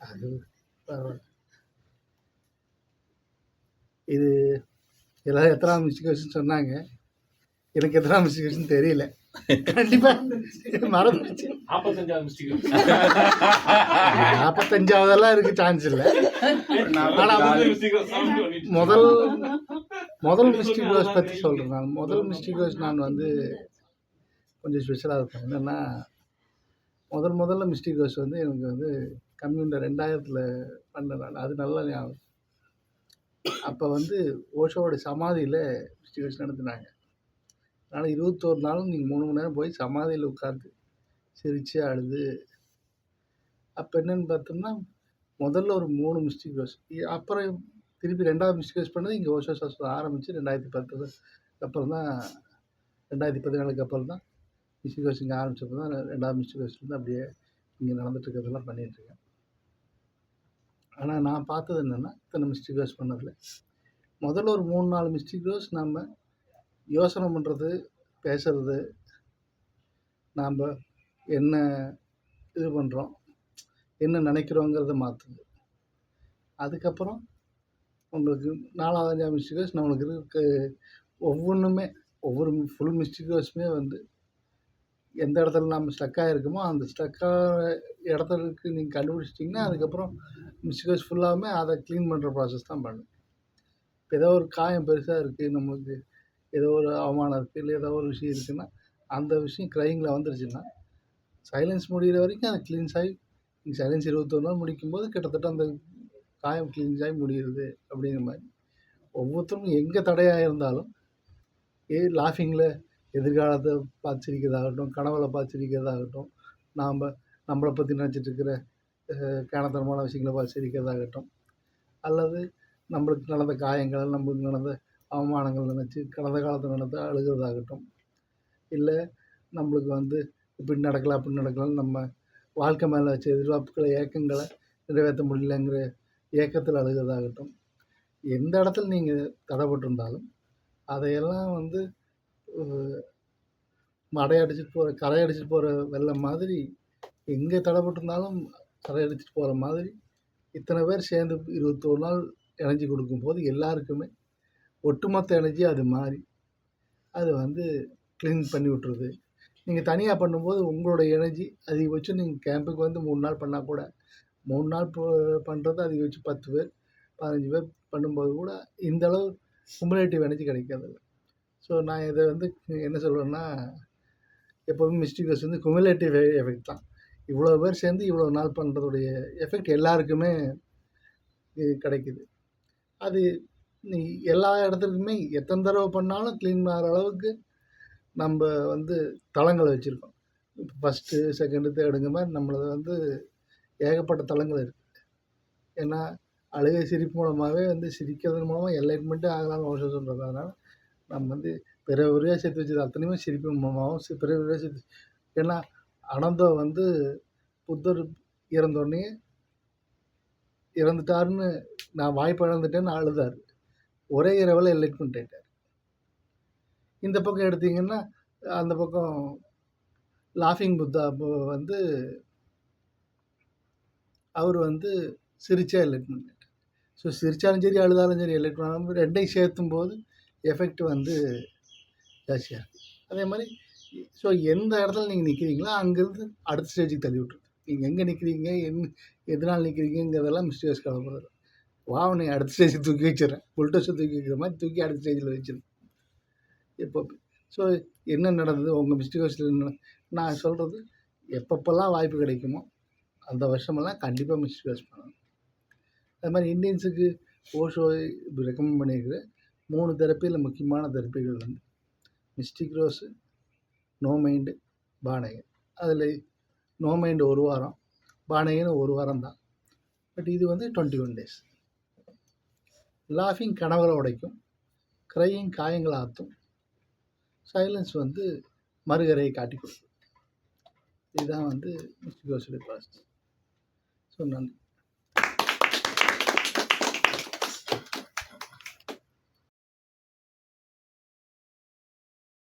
அது பரவாயில்ல. இது எல்லாரும் எத்தனாவது மிஸ்டிகேஷன் சொன்னாங்க, எனக்கு எத்தனாவது மிஸ்டிகேஷன் தெரியல. கண்டிப்பா மறந்துடுச்சு. 45வதெல்லாம் இருக்கு சான்ஸ் இல்லை. ஆனால் முதல் மிஸ்டிக் ரோஸ் பற்றி சொல்கிறேன். முதல் மிஸ்டிக் ரோஸ் நான் வந்து கொஞ்சம் ஸ்பெஷலாக இருப்பேன். என்னென்னா முதல்ல மிஸ்டிக் ரோஸ் வந்து எனக்கு வந்து கம்யூனில் 2000 பண்ணேன் நான். அது நல்லா ஞாபகம். அப்போ வந்து ஓஷோவோட சமாதியில் மிஸ்டிக் ரோஸ் நடத்தினாங்க. அதனால் 21 நாளும் நீங்கள் 3 மணி நேரம் போய் சமாதியில் உட்காந்து சிரித்து அழுது. அப்போ என்னென்னு பார்த்தோம்னா முதல்ல ஒரு 3 மிஸ்டிக் ரோஸ், அப்புறம் திருப்பி 2வது மிஸ்டிக் ரோஸ் பண்ணது இங்கே ஓஷோ சாஸ்திரம் ஆரம்பித்து 2010 அப்புறம் தான் 2014 அப்புறம் தான் மிஸ்டிக் ரோஸ் இங்கே ஆரம்பிச்சப்போ தான் 2வது மிஸ்டிக் ரோஸ் வந்து அப்படியே இங்கே நடந்துட்டுருக்கிறதெல்லாம் பண்ணிகிட்ருக்கேன். ஆனால் நான் பார்த்தது என்னென்னா இத்தனை மிஸ்டிக் ரோஸ் பண்ணதில் முதல்ல ஒரு 3-4 மிஸ்டிக் ரோஸ் நம்ம யோசனை பண்ணுறது, பேசுறது, நாம் என்ன இது பண்ணுறோம், என்ன நினைக்கிறோங்கிறத மாற்றுது. அதுக்கப்புறம் உங்களுக்கு 4வது 5வது மிஸ்டிக் ரோஸ் நம்மளுக்கு இருக்க ஒவ்வொன்றுமே ஒவ்வொரு ஃபுல் மிஸ்டிக் ரோஸுமே வந்து எந்த இடத்துல நம்ம ஸ்டக்காக இருக்குமோ அந்த ஸ்டக்காக இடத்துக்கு நீங்கள் கண்டுபிடிச்சிட்டிங்கன்னா அதுக்கப்புறம் மிஸ்டிக் ரோஸ் ஃபுல்லாகவே அதை க்ளீன் பண்ணுற ப்ராசஸ் தான் பண்ணும். இப்போ ஏதோ ஒரு காயம் பெருசாக இருக்குது, நம்மளுக்கு ஏதோ ஒரு அவமானம் இருக்குது, இல்லை ஏதோ ஒரு விஷயம் இருக்குதுன்னா அந்த விஷயம் க்ரையிங்கில் வந்துருச்சுன்னா சைலன்ஸ் முடிகிற வரைக்கும் அது க்ளீன்ஸ் ஆகி நீங்கள் சைலன்ஸ் 21 நாள் முடிக்கும்போது கிட்டத்தட்ட அந்த காயம் க்ளீன்ஸ் ஆகி முடிகிறது. அப்படிங்கிற மாதிரி ஒவ்வொருத்தரும் எங்கே தடையாக இருந்தாலும் லாஃபிங்கில் எதிர்காலத்தை பார்த்து சிரிக்கிறதாகட்டும், கனவுல பார்த்து சிரிக்கிறதாகட்டும், நாம் நம்மளை பற்றி நினச்சிட்டு இருக்கிற கேனத்தனமான விஷயங்களை பார்த்து சிரிக்கிறதாகட்டும், அல்லது நம்மளுக்கு நடந்த காயங்கள், நம்மளுக்கு நடந்த அவமானங்கள் நினச்சி கடந்த காலத்தை நடந்து அழுகிறதாகட்டும், இல்லை நம்மளுக்கு வந்து இப்படி நடக்கலாம் அப்படி நடக்கலாம்னு நம்ம வாழ்க்கை மேலே வச்ச எதிர்பார்ப்புகளை ஏக்கங்களை நிறைவேற்ற முடியலங்கிற ஏக்கத்தில் அழுகிறதாகட்டும், எந்த இடத்துல நீங்கள் தடைப்பட்டிருந்தாலும் அதையெல்லாம் வந்து கரையடிச்சிட்டு போகிற வெள்ளம் மாதிரி எங்கே தடைப்பட்டிருந்தாலும் கரையடிச்சிட்டு போகிற மாதிரி இத்தனை பேர் சேர்ந்து 21 நாள் எனர்ஜி கொடுக்கும்போது எல்லாருக்குமே ஒட்டுமொத்த எனர்ஜி அது மாறி அது வந்து க்ளீன் பண்ணி விட்டுருது. நீங்கள் தனியாக பண்ணும்போது உங்களோட எனர்ஜி அதிகபட்சம் நீங்கள் கேம்புக்கு வந்து 3 நாள் பண்ணால் கூட 3 நாள் பண்ணுறது அதிகபட்சம் 10 பேர் 15 பேர் பண்ணும்போது கூட இந்தளவு குமுலேட்டிவ் எனர்ஜி கிடைக்காதில்ல. ஸோ நான் இதை வந்து என்ன சொல்கிறேன்னா, எப்போதும் மிஸ்டிக் ரோஸ் வந்து குமுலேட்டிவ் எஃபெக்ட் தான். இவ்வளோ பேர் சேர்ந்து இவ்வளோ நாள் பண்ணுறதுடைய எஃபெக்ட் எல்லாருக்குமே கிடைக்குது. அது நீ எல்லா இடத்துக்குமே எத்தனை தடவை பண்ணாலும் க்ளீன் ஆகிற அளவுக்கு நம்ம வந்து தளங்களை வச்சுருக்கோம். இப்போ ஃபஸ்ட்டு, செகண்டு, தேர்டுங்கிற மாதிரி நம்மளது வந்து ஏகப்பட்ட தளங்கள் இருக்குது. ஏன்னா அழுகை சிரிப்பு மூலமாகவே வந்து சிரிக்கிறது மூலமாக என்லைட்மெண்ட்டே ஆகலாம்னு ஒரு சொல்கிறது. அதனால் நம்ம வந்து பிறவியாக சேர்த்து வச்சது அத்தனையுமே சிரிப்பு மூலமாகவும் பிறவியாக சேர்த்து. ஏன்னா அனந்தோ வந்து புத்தர் இறந்தோடனே இறந்துட்டாருன்னு நான் வாய்ப்பு இழந்துட்டேன்னு அழுதார். ஒரே இரவில் என்லைட்மெண்ட் ஆகிட்டார். இந்த பக்கம் எடுத்திங்கன்னா அந்த பக்கம் லாஃபிங் புத்தா வந்து அவர் வந்து சிரிச்சா என்லைட்மெண்ட் ஆகிட்டார். ஸோ சிரித்தாலும் சரி அழுதாலும் சரி என்லைட்மெண்ட் ரெண்டையும் சேர்த்தும் போது எஃபெக்ட் வந்து ஜாஸ்தியாக இருக்குது. அதே மாதிரி ஸோ எந்த இடத்துல நீங்கள் நிற்கிறீங்களோ அங்கேருந்து அடுத்த ஸ்டேஜுக்கு தள்ளி விட்ருது. நீங்கள் எங்கே நிற்கிறீங்க, எதனால் நிற்கிறீங்கிறதெல்லாம் மிஸ்டேக்ஸ் கலப்படுறது. நீ அடுத்த ஸ்டேஜுக்கு தூக்கி வச்சிடறேன், புல்டோஸை தூக்கி வைக்கிற மாதிரி தூக்கி அடுத்த ஸ்டேஜில் வச்சிருக்கேன். இப்போ ஸோ என்ன நடந்தது உங்கள் மிஸ்டேக்ஸில்? நான் சொல்கிறது எப்பப்பெல்லாம் வாய்ப்பு கிடைக்குமோ அந்த வருஷமெல்லாம் கண்டிப்பாக மிஸ்டேக்ஸ் பண்ணணும். அது மாதிரி இந்தியன்ஸுக்கு ஓஷோ ரெக்கமெண்ட் பண்ணியிருக்கிற 3 தெரப்பியில் முக்கியமான தெரப்பிகள் வந்து மிஸ்டிக் ரோஸு, நோ மைண்டு, பானகன். அதில் நோ மைண்டு 1 வாரம், பானகன் 1 வாரம் தான். பட் இது வந்து 21 டேஸ். லாஃபிங் கனவுகளை உடைக்கும், க்ரையிங் காயங்களை ஆற்றும், சைலன்ஸ் வந்து மறுகரையை காட்டி கொடுக்கும். இதுதான் வந்து மிஸ்டிக் ரோஸுடைய ப்ராசஸ். ஸோ நன்றி.